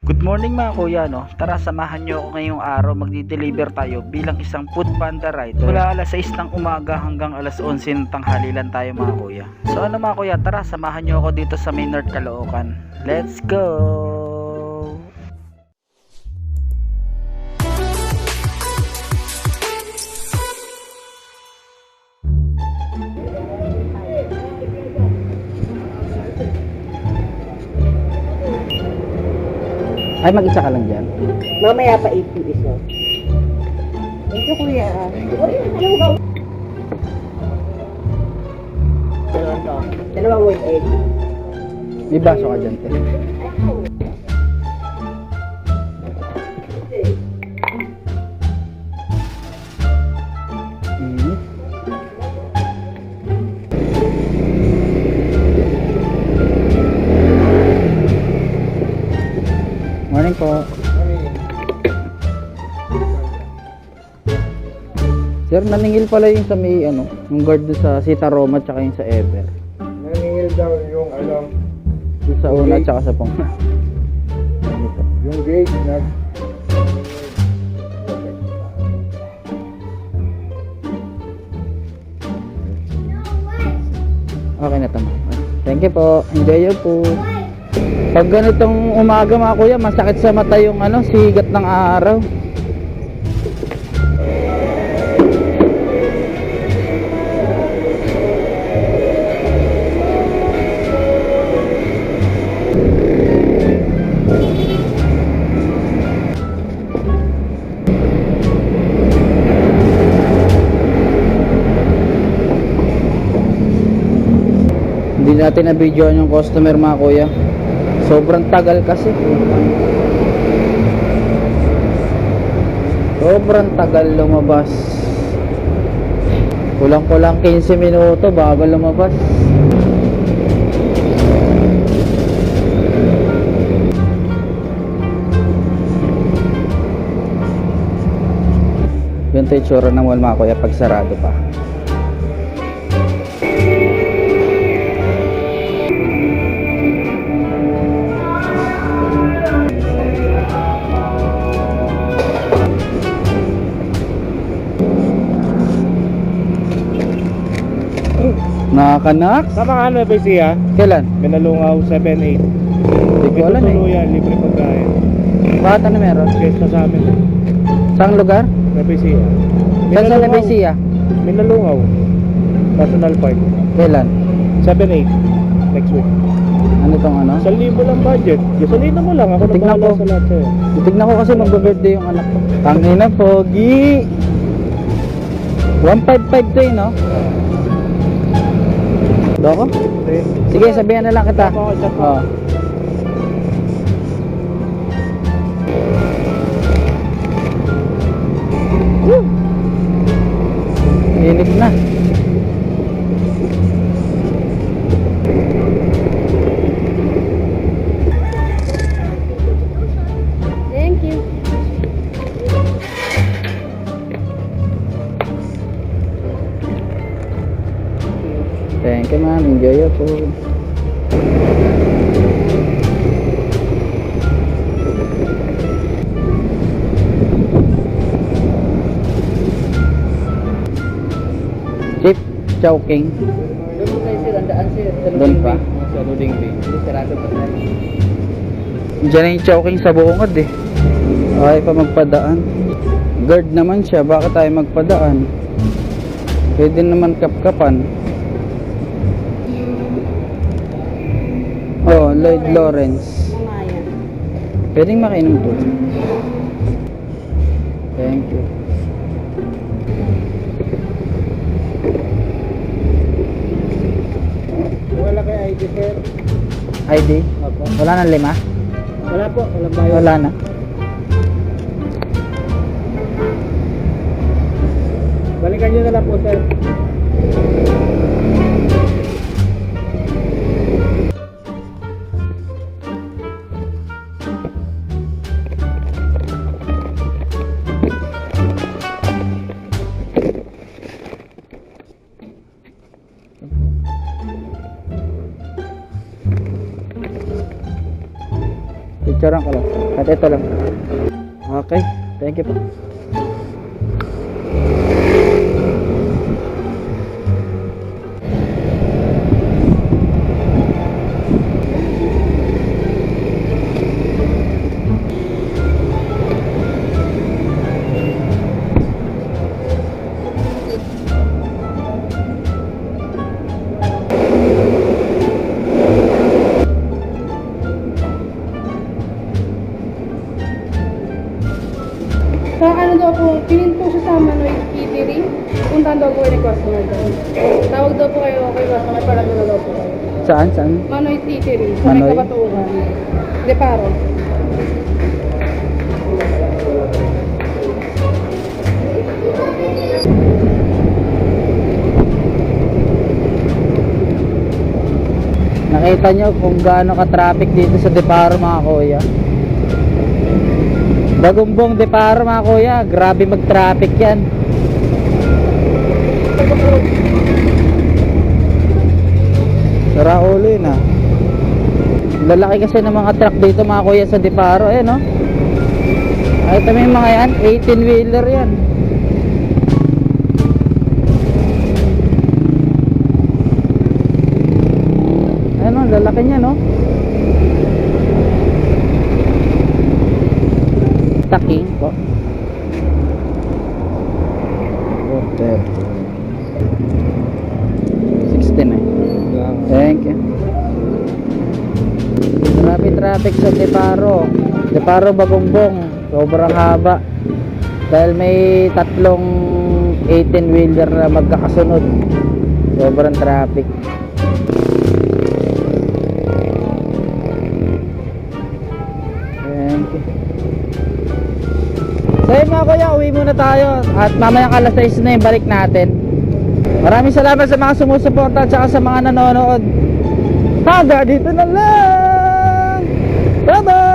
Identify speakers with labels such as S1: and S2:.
S1: Good morning mga kuya, no? Tara samahan nyo ako ngayong araw. Magdi-deliver tayo bilang isang food panda rider. Mula alas 6 ng umaga hanggang alas 11 ng tanghali lang tayo mga kuya. So ano mga kuya, tara samahan nyo ako dito sa Maynard, Caloocan. Let's go! Ay, mag-isa ka lang dyan?
S2: Mamaya pa 8 yung isa. Thank you, kuya. Dalawang white egg.
S1: May baso ka dyan, te. Morning po. Sir, naningil pala yung sa may yung guard doon sa Sita Roma tsaka yung sa Ever.
S3: Naningil daw yung
S1: Yung sa una tsaka sa pang.
S3: yung gate na
S1: Okay na tama. Thank you po. Enjoy your po. Pag ganitong umaga mga kuya, masakit sa mata yung sigat ng araw. Hindi natin na-videoan yung customer mga kuya. Sobrang tagal kasi. Sobrang tagal lumabas. Kulang-kulang 15 minuto bago lumabas. Yun tayo tsura ng mall mga kuya pag sarado pa. Nakakanak?
S3: Sama ka na ba siya?
S1: Kailan?
S3: Minalungaw 7-8.
S1: Hindi ko alam eh.
S3: Tuluyan, libre pagkain.
S1: Bakit ano meron?
S3: Fiesta sa amin.
S1: Saang lugar?
S3: Nabisiya.
S1: Saan sa Nevesia?
S3: Minalungaw. National Park.
S1: Kailan?
S3: 7-8. Next week.
S1: Ano tong
S3: 1,000 lang budget. Gasolina mo lang. Ako na
S1: Tignan
S3: bahala
S1: ko.
S3: sa lahat sa'yo.
S1: Titignan ko kasi magbe-birthday yung anak ko. Tangina, pogi! 155 to eh, no? Doko?
S3: Okay.
S1: Sige, sabihan na lang kita.
S3: Chat ako, chat ako.
S1: Oo. Woo! Init na.
S2: Thank you.
S1: Thank you ma'am, enjoy your food. Chip, Chowking.
S2: Doon tayo sir, andaan sir.
S1: Doon pa?
S3: Sa loading bay.
S2: Sarado pa tayo.
S1: Diyan na yung Chowking sa bungod eh. Okay pa magpadaan. Guard naman siya, bakit tayo magpadaan? Pwede naman kapkapan. Oh, Lloyd Lawrence.
S2: Maya.
S1: Pwedeng makainom to. Thank you.
S3: Wala kay ID sir.
S1: ID?
S3: Opo.
S1: Wala nang 5?
S3: Wala po. Walang bayad.
S1: Wala na.
S3: Balikan nyo na lang po sir.
S1: Picturean ko lang. At ito lang. Okay. Thank you po.
S4: Sa ano daw po, pinin po siya sa Manoy Eatery. Puntahan daw po kayo ng customer daw. Tawag daw po kayo kay customer para doon na daw po kayo.
S1: Saan? Saan?
S4: Manoy Eatery, sa may
S1: Manoy?
S4: Kabatugan. Deparo.
S1: Nakita nyo kung gaano ka-traffic dito sa Deparo mga kuya. Bagumbong Deparo mga kuya, grabe mag-traffic yan. Sara ulo yun ah. Lalaki kasi ng mga truck dito mga kuya sa Deparo eh no. Ay ito may mga yan, 18 wheeler yan. Ano, lalaki niya no. Taking po. Water. 69. Thank you. Marami traffic sa Deparo. Deparo Bagumbong. Sobrang haba. Dahil may tatlong 18 wheeler na magkakasunod. Sobrang traffic. Thank you. So yun mga kuya, uwi muna tayo. At mamaya alas 6 na yung balik natin. Maraming salamat sa mga sumusuporta at saka sa mga nanonood. Hanggang dito na lang. Bye bye.